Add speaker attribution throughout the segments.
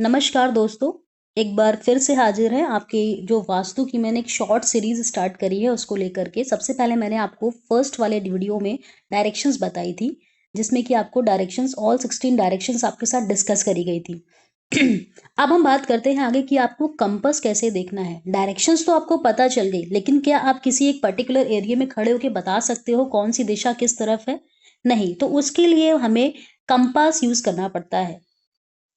Speaker 1: नमस्कार दोस्तों, एक बार फिर से हाजिर है आपके जो वास्तु की मैंने एक शॉर्ट सीरीज स्टार्ट करी है उसको लेकर के। सबसे पहले मैंने आपको फर्स्ट वाले वीडियो में डायरेक्शंस बताई थी, जिसमें कि आपको डायरेक्शंस ऑल 16 डायरेक्शंस आपके साथ डिस्कस करी गई थी। अब हम बात करते हैं आगे कि आपको कंपास कैसे देखना है। डायरेक्शंस तो आपको पता चल गई, लेकिन क्या आप किसी एक पर्टिकुलर एरिया में खड़े होकर बता सकते हो कौन सी दिशा किस तरफ है? नहीं, तो उसके लिए हमें कंपास यूज करना पड़ता है,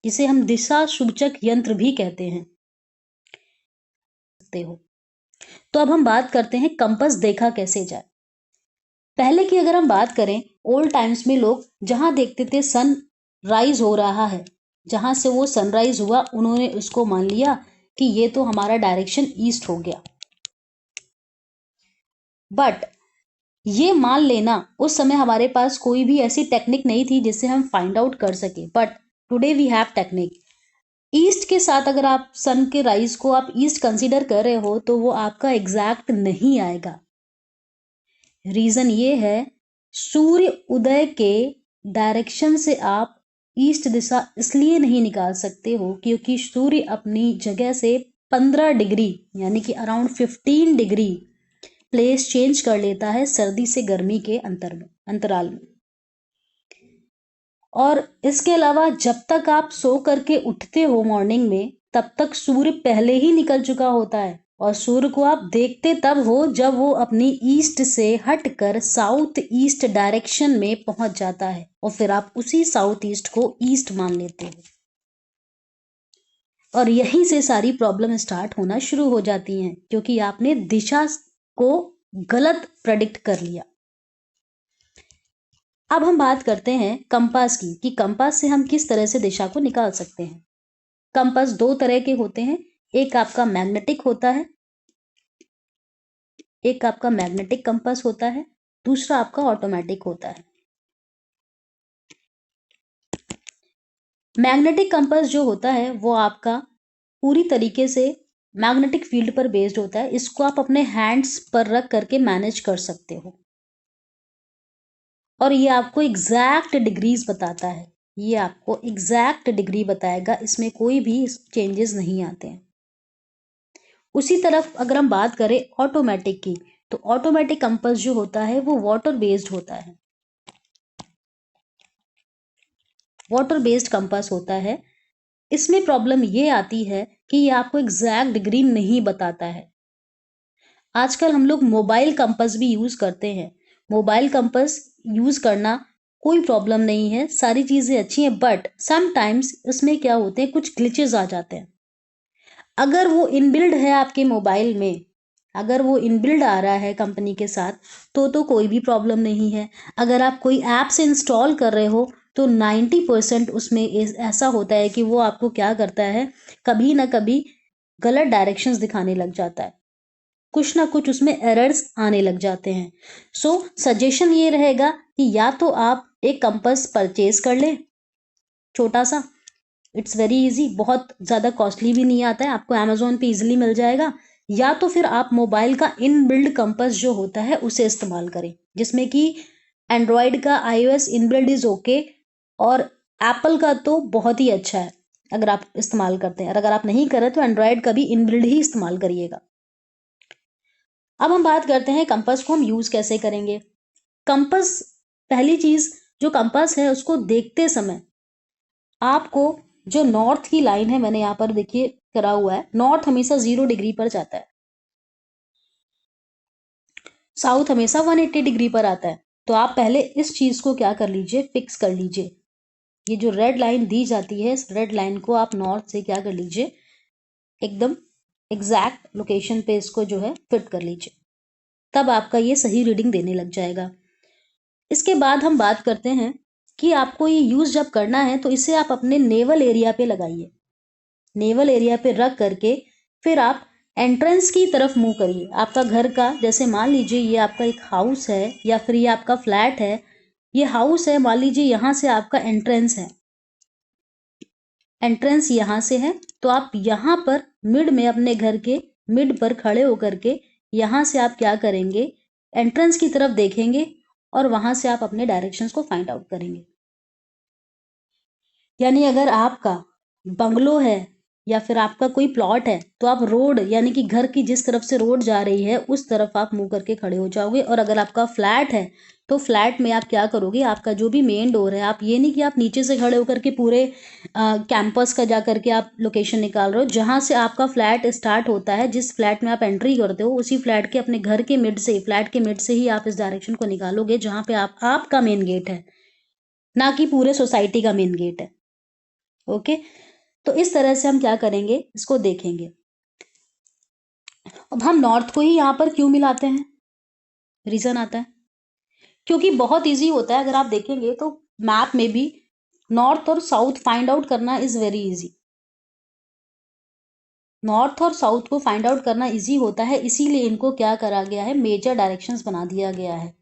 Speaker 1: जिसे हम दिशा सूचक यंत्र भी कहते हैं। हो तो अब हम बात करते हैं कंपास देखा कैसे जाए। पहले की अगर हम बात करें, ओल्ड टाइम्स में लोग जहां देखते थे सन राइज हो रहा है, जहां से वो सनराइज हुआ, उन्होंने उसको मान लिया कि ये तो हमारा डायरेक्शन ईस्ट हो गया। बट ये मान लेना, उस समय हमारे पास कोई भी ऐसी टेक्निक नहीं थी जिससे हम फाइंड आउट कर सके। But today we have technique. East के साथ अगर आप सन के राइज को आप ईस्ट कंसीडर कर रहे हो तो वो आपका एग्जैक्ट नहीं आएगा। रीजन ये है, सूर्य उदय के डायरेक्शन से आप ईस्ट दिशा इसलिए नहीं निकाल सकते हो क्योंकि सूर्य अपनी जगह से 15 डिग्री यानी कि अराउंड 15 डिग्री प्लेस चेंज कर लेता है सर्दी से गर्मी के अंतराल में। और इसके अलावा जब तक आप सो करके उठते हो मॉर्निंग में, तब तक सूर्य पहले ही निकल चुका होता है, और सूर्य को आप देखते तब हो जब वो अपनी ईस्ट से हटकर साउथ ईस्ट डायरेक्शन में पहुंच जाता है, और फिर आप उसी साउथ ईस्ट को ईस्ट मान लेते हो। और यहीं से सारी प्रॉब्लम स्टार्ट होना शुरू हो जाती हैं, क्योंकि आपने दिशा को गलत प्रेडिक्ट कर लिया। अब हम बात करते हैं कंपास की, कि कंपास से हम किस तरह से दिशा को निकाल सकते हैं। कंपास दो तरह के होते हैं, एक आपका मैग्नेटिक होता है, एक आपका मैग्नेटिक कंपास होता है, दूसरा आपका ऑटोमेटिक होता है। मैग्नेटिक कंपास जो होता है वो आपका पूरी तरीके से मैग्नेटिक फील्ड पर बेस्ड होता है। इसको आप अपने हैंड्स पर रख करके मैनेज कर सकते हो, और ये आपको एग्जैक्ट डिग्रीज बताता है। ये आपको एग्जैक्ट डिग्री बताएगा, इसमें कोई भी चेंजेस नहीं आते हैं। उसी तरफ अगर हम बात करें ऑटोमेटिक की, तो ऑटोमेटिक कंपास जो होता है वो वाटर बेस्ड होता है। वाटर बेस्ड कंपास होता है। इसमें प्रॉब्लम ये आती है कि ये आपको एग्जैक्ट डिग्री नहीं बताता है। आजकल हम लोग मोबाइल कंपास भी यूज करते हैं। मोबाइल कंपास यूज करना कोई प्रॉब्लम नहीं है, सारी चीजें अच्छी हैं, बट समटाइम्स इसमें क्या होते हैं, कुछ ग्लिचेस आ जाते हैं। अगर वो इनबिल्ड है आपके मोबाइल में, अगर वो इनबिल्ड आ रहा है कंपनी के साथ, तो कोई भी प्रॉब्लम नहीं है। अगर आप कोई ऐप से इंस्टॉल कर रहे हो तो 90% उसमें ऐसा होता है कि वो आपको क्या करता है, कभी ना कभी गलत डायरेक्शंस दिखाने लग जाता है, कुछ ना कुछ उसमें एरर्स आने लग जाते हैं। सो सजेशन ये रहेगा कि या तो आप एक कंपास परचेज कर लें, छोटा सा, इट्स वेरी इजी, बहुत ज़्यादा कॉस्टली भी नहीं आता है, आपको अमेजोन पे इजीली मिल जाएगा। या तो फिर आप मोबाइल का इनबिल्ड कंपास जो होता है उसे इस्तेमाल करें, जिसमें कि एंड्रॉयड का iOS इनबिल्ड इज ओके, और एप्पल का तो बहुत ही अच्छा है अगर आप इस्तेमाल करते हैं। और अगर आप नहीं करें तो एंड्रॉयड का भी इनबिल्ड ही इस्तेमाल करिएगा। अब हम बात करते हैं कंपास को हम यूज कैसे करेंगे। कंपास, पहली चीज, जो कंपास है उसको देखते समय आपको जो नॉर्थ की लाइन है, मैंने यहाँ पर देखिए करा हुआ है, नॉर्थ हमेशा 0 डिग्री पर जाता है, साउथ हमेशा 180 डिग्री पर आता है। तो आप पहले इस चीज को क्या कर लीजिए, फिक्स कर लीजिए। ये जो रेड लाइन दी जाती है, इस रेड लाइन को आप नॉर्थ से क्या कर लीजिए, एकदम एग्जैक्ट लोकेशन पे इसको जो है फिट कर लीजिए, तब आपका ये सही रीडिंग देने लग जाएगा। इसके बाद हम बात करते हैं कि आपको ये यूज जब करना है तो इसे आप अपने नेवल एरिया पे लगाइए। नेवल एरिया पे रख करके फिर आप एंट्रेंस की तरफ मूव करिए। आपका घर का, जैसे मान लीजिए ये आपका एक हाउस है या फिर ये आपका फ्लैट है, ये हाउस है, मान लीजिए यहाँ से आपका एंट्रेंस है, एंट्रेंस यहाँ से है, तो आप यहाँ पर मिड में, अपने घर के मिड पर खड़े होकर के यहाँ से आप क्या करेंगे, एंट्रेंस की तरफ देखेंगे और वहां से आप अपने डायरेक्शंस को फाइंड आउट करेंगे। यानी अगर आपका बंगलो है या फिर आपका कोई प्लॉट है, तो आप रोड यानी कि घर की जिस तरफ से रोड जा रही है उस तरफ आप मुंह करके खड़े हो जाओगे। और अगर आपका फ्लैट है तो फ्लैट में आप क्या करोगे, आपका जो भी मेन डोर है, आप ये नहीं कि आप नीचे से खड़े होकर के पूरे कैंपस का जा करके आप लोकेशन निकाल रहे हो। जहां से आपका फ्लैट स्टार्ट होता है, जिस फ्लैट में आप एंट्री करते हो, उसी फ्लैट के अपने घर के मिड से, फ्लैट के मिड से ही आप इस डायरेक्शन को निकालोगे जहां पे आपका मेन गेट है, ना कि पूरे सोसाइटी का मेन गेट है। ओके, तो इस तरह से हम क्या करेंगे, इसको देखेंगे। अब हम नॉर्थ को ही यहाँ पर क्यों मिलाते हैं, रीजन आता है क्योंकि बहुत इजी होता है। अगर आप देखेंगे तो मैप में भी नॉर्थ और साउथ फाइंड आउट करना इज वेरी इजी। नॉर्थ और साउथ को फाइंड आउट करना इजी होता है, इसीलिए इनको क्या करा गया है, मेजर डायरेक्शंस बना दिया गया है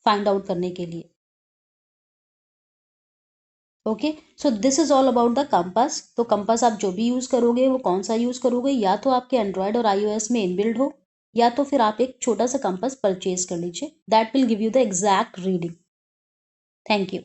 Speaker 1: फाइंड आउट करने के लिए। Okay, so this is all about the compass. तो कंपास आप जो भी यूज करोगे वो कौन सा यूज करोगे, या तो आपके एंड्रॉयड और iOS में इनबिल्ड हो, या तो फिर आप एक छोटा सा कंपास परचेज कर लीजिए, that will give you the exact reading. Thank you.